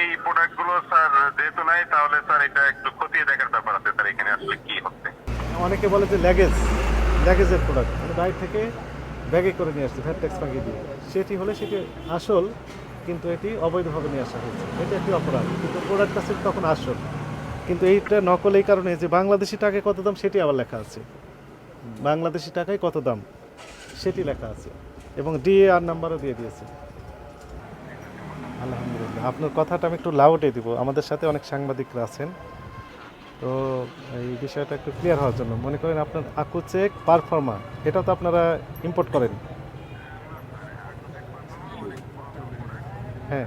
এই প্রোডাক্টগুলো স্যার যেহেতু নাই তাহলে স্যার এটা একটু খতিয়ে দেখার ব্যাপার আছে স্যার এখানে আসলে কি হচ্ছে। অনেকে বলে যে লাগেজের প্রোডাক্ট মানে বাইরে থেকে ব্যাগে করে নিয়ে আসছে ভ্যাট ট্যাক্স পাকিয়ে দিয়ে, সেটি হলে সেটি আসল, কিন্তু এটি অবৈধভাবে নিয়ে আসা হয়েছে, এটা একটি অপরাধ, কিন্তু প্রোডাক্ট আছে তখন আসল। কিন্তু এইটা নকল এই কারণে যে বাংলাদেশি টাকায় কত দাম সেটি আবার লেখা আছে, বাংলাদেশি টাকায় কত দাম সেটি লেখা আছে, এবং ডিএআর নাম্বারও দিয়ে দিয়েছে। আলহামদুলিল্লাহ, আপনার কথাটা আমি একটু লাউডে দিব, আমাদের সাথে অনেক সাংবাদিকরা আছেন, তো এই বিষয়টা একটু ক্লিয়ার হওয়ার জন্য। মনে করেন আপনার আকুচেক পারফর্মা, এটা তো আপনারা ইম্পোর্ট করেন, হ্যাঁ।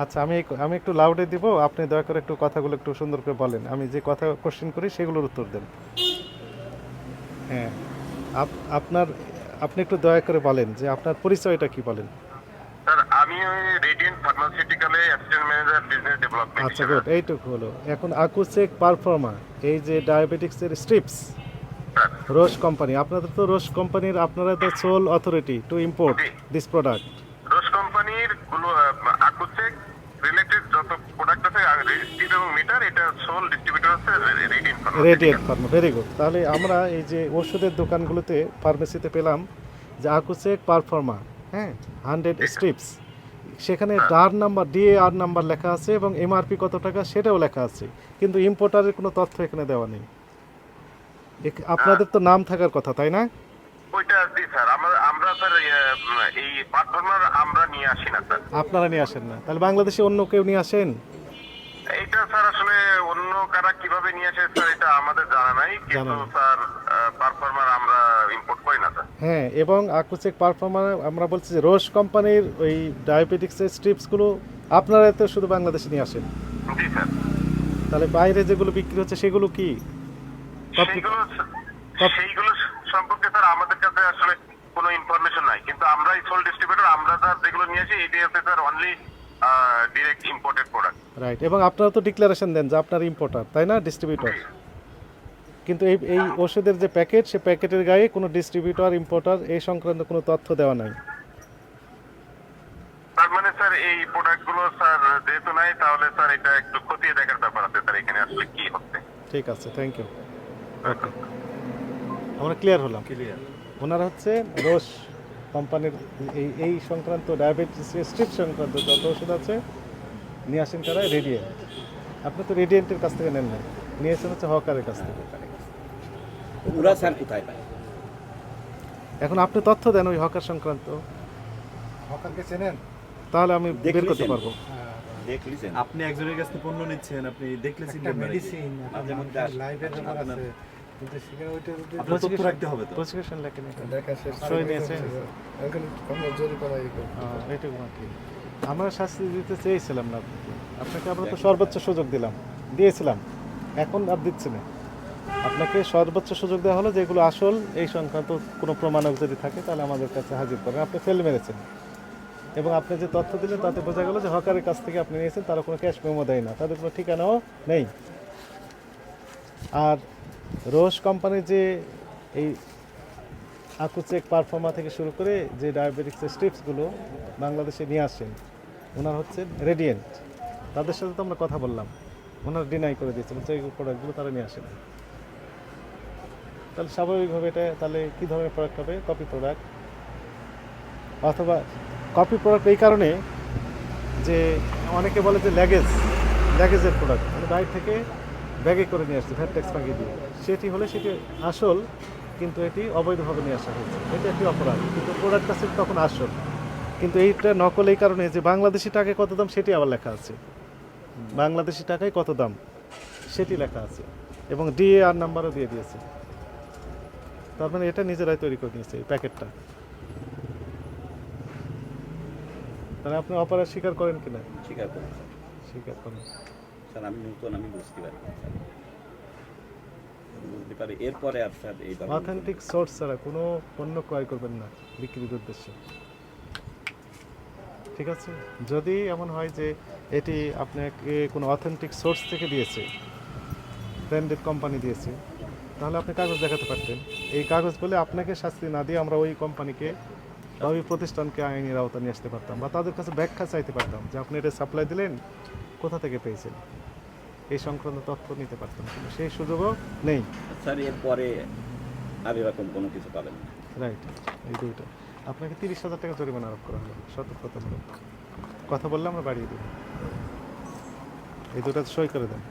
আচ্ছা, আমি একটু লাউডে দিব, আপনি দয়া করে একটু কথাগুলো একটু সুন্দর করে বলেন, আমি যে কথা কোশ্চেন করি সেগুলোর উত্তর দেন। হ্যাঁ, আপনার আপনি একটু দয়া করে বলেন যে আপনার পরিচয়টা কি বলেন। স্যার আমি ওই রেডিয়েন্ট ফার্মাসিউটিক্যালে অ্যাসিস্ট্যান্ট ম্যানেজার বিজনেস ডেভেলপমেন্ট। আচ্ছা গুড, এইটুকু হলো। এখন আকুচেক পারফর্মা, এই যে ডায়াবেটিক্সের স্ট্রিপস, রোশ কোম্পানি, আপনাদের তো রোশ কোম্পানির, আপনারা তো sole authority to import this product. Roche কোম্পানির গুলো আকুচেক রিলেটেড যত প্রোডাক্ট আছে রেজিস্ট্রিড এবং মিটার, এটা সোল ডিস্ট্রিবিউটর হচ্ছে রেডিয়েন্ট ফার্মা। Very good. তাহলে আমরা এই যে ওষুধের দোকানগুলোতে ফার্মেসিতে পেলাম যে আকুচেক পারফর্মা, হ্যাঁ, 100 স্ট্রিপস, সেখানে ডিএআর নাম্বার লেখা আছে এবং এমআরপি কত টাকা সেটাও লেখা আছে, কিন্তু ইম্পোর্টারের কোনো তথ্য এখানে দেওয়া নেই। আপনাদের তো নাম থাকার কথা, তাই না? ওইটা জি স্যার, আমরা স্যার এই পারফর্মার আমরা নিয়ে আসি না স্যার। আপনারা নিয়ে আসেন না, তাহলে বাংলাদেশে অন্য কেউ নিয়ে আসেন? এইটা স্যার আসলে অন্য কারা কিভাবে নিয়ে আসে স্যার এটা আমাদের জানা নাই, কিন্তু স্যার পারফর্মার আমরা ইম্পোর্ট করি না স্যার। হ্যাঁ, এবং আকুচেক পারফর্মার আমরা বলছি যে রোশ কোম্পানির ওই ডায়াবেটিক্সের স্ট্রিপসগুলো আপনারা তো শুধু বাংলাদেশে নিয়ে আসেন। জি স্যার। তাহলে বাইরে যেগুলো বিক্রি হচ্ছে সেগুলো কি? সেইগুলো সম্পর্কে স্যার আমাদের কাছে আসলে কোনো ইনফরমেশন নাই, কিন্তু আমরাই সোল ডিস্ট্রিবিউটর, আমরা স্যার যেগুলো নিয়ে আসি এটি হচ্ছে sir only direct imported product. Right, এবং আপনারা তো ডিক্লারেশন দেন যে আপনার ইম্পোর্টার, তাই না, ডিস্ট্রিবিউটর? কিন্তু এই ওষুধের যে প্যাকেট, সে প্যাকেটের গায়ে কোনো ডিস্ট্রিবিউটর ইম্পোর্টার এই সংক্রান্ত কোনো তথ্য দেওয়া নাই। তার মানে স্যার এই প্রোডাক্টগুলো স্যার যেহেতু নাই তাহলে স্যার এটা একটু খতিয়ে দেখার ব্যাপার আছে স্যার এখানে আসলে কি হচ্ছে। ঠিক আছে, থ্যাংক ইউ। ওকে, আমরা ক্লিয়ার হলাম। ওনারা হচ্ছে রোশ কোম্পানির এই সংক্রান্ত ডায়াবেটিস স্ট্রিপ সংক্রান্ত যত ওষুধ আছে নিয়ে আসেন কারা? রেডিয়েন্ট। আপনি তো রেডিয়েন্টের কাছ থেকে নেন না, নিয়েছেন হচ্ছে হকারের কাছ থেকে। ওরা স্যার কোথায় পায়? এখন আপনি তথ্য দেন ওই হকার সংক্রান্ত, হকারকে চেনেন? তাহলে আমি বের করতে পারবো। দেখলিছেন আপনি একজনের কাছে পণ্য নিচ্ছেন, আপনি দেখলে একটা চিনবেন না। মেডিসিন মাঝে মধ্যে আসে। লাইভের ব্যাপার আছে, কিন্তু সেখানে ওইটা আপনার তথ্য রাখতে হবে তো। প্রেসক্রিপশন লেখেন এখানে। দেখা শেষ সই নিয়েছে। এখন আমরা জরিমানা এইটুকু মাত্র। আমরা শাস্তি দিতে চেয়েছিলাম না আপনাকে, আপনাকে আমরা তো সর্বোচ্চ সুযোগ দিয়েছিলাম, এখন আর দিচ্ছি না। আপনাকে সর্বোচ্চ সুযোগ দেওয়া হলো, যেগুলো আসল এই সংক্রান্ত কোনো প্রমাণক যদি থাকে তাহলে আমাদের কাছে হাজির করেন। আপনি ফেল মেরেছেন, এবং আপনি যে তথ্য দিলেন তাতে বোঝা গেল যে হকারের কাছ থেকে আপনি নিয়েছেন, তারা কোনো ক্যাশ মেমো দেয় না, তাদের কোনো ঠিকানাও নেই। আর রোশ কোম্পানির যে এই আকুচেক পারফর্মা থেকে শুরু করে যে ডায়াবেটিক্সের স্ট্রিপসগুলো বাংলাদেশে নিয়ে আসেন, ওনার হচ্ছে রেডিয়েন্ট, তাদের সাথে তো আমরা কথা বললাম, ওনারা ডিনাই করে দিয়েছেন যে এই প্রোডাক্টগুলো তারা নিয়ে আসেন। তাহলে স্বাভাবিকভাবে এটা তাহলে কী ধরনের প্রোডাক্ট হবে? কপি প্রোডাক্ট, অথবা কপি প্রোডাক্ট এই কারণে যে অনেকে বলে যে লাগেজের প্রোডাক্ট মানে বাইরে থেকে ব্যাগে করে নিয়ে আসছে ভ্যাট ট্যাক্স পাকিয়ে দিয়ে, সেটি হলে সেটি আসল, কিন্তু এটি অবৈধভাবে নিয়ে আসা হয়েছে, এটা একটি অপরাধ, কিন্তু প্রোডাক্ট আছে তখন আসল। কিন্তু এইটা নকল এই কারণে যে বাংলাদেশি টাকায় কত দাম সেটি আবার লেখা আছে, বাংলাদেশি টাকায় কত দাম সেটি লেখা আছে, এবং ডিএআর নাম্বারও দিয়ে দিয়েছে। তার মানে এটা নিজেরাই তৈরি করে নিয়েছে এই প্যাকেটটা। তাহলে আপনি অপরাধ স্বীকার করেন কিনা? স্বীকার করেন স্বীকার করেন। স্যার, আমি নতুন, আমি বুঝতে পারি বুঝতে পারি। এরপরে আর স্যার এইভাবে অথেন্টিক সোর্স ছাড়া কোনো পণ্য ক্রয় করবেন না বিক্রির উদ্দেশ্যে, ঠিক আছে? যদি এমন হয় যে এটি আপনাকে কোনো অথেন্টিক সোর্স থেকে দিয়েছে, ব্র্যান্ডেড কোম্পানি দিয়েছে, তাহলে আপনি কাগজ দেখাতে পারতেন। এই কাগজ বলে আপনাকে শাস্তি না দিয়ে আমরা ওই কোম্পানিকে বা ওই প্রতিষ্ঠানকে আইনের আওতা নিয়ে আসতে পারতাম বা তাদের কাছে ব্যাখ্যা চাইতে পারতাম যে আপনি এটা সাপ্লাই দিলেন কোথা থেকে পেয়েছেন, এই সংক্রান্ত তথ্য নিতে পারতাম, কিন্তু সেই সুযোগও নেই। স্যার এরপরে আর এরকম কোনো কিছু পাবেন না। রাইট, এই দুইটা আপনাকে 30,000 টাকা জরিমানা আরোপ করা হলো সতর্কতামূলক। কথা বললে আমরা বাড়িয়ে দেব। এই দুটো সই করে দেন।